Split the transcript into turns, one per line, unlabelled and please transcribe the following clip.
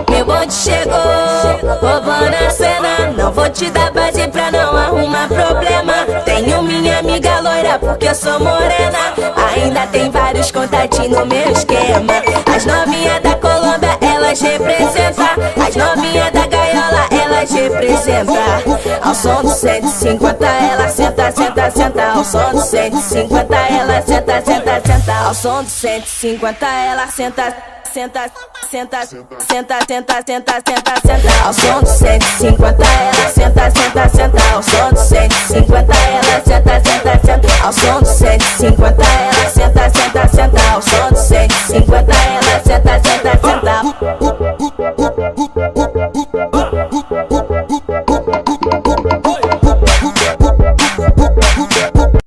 Meu bonde chegou, roubando a cena. Não vou te dar base pra não arrumar problema. Tenho minha amiga loira porque eu sou morena. Ainda tem vários contatinhos no meu esquema. As novinhas da Colômbia, elas representam. As novinhas da gaiola, elas representam. Ao som do 150 ela senta, senta, senta. Ao som do 150 ela senta, senta, senta. Ao som do 150 ela senta, senta, senta, senta, senta, senta, senta, senta. Ao som do 150 ela senta, senta, senta. Ao som do 150 ela senta, senta, senta. Ao som do 150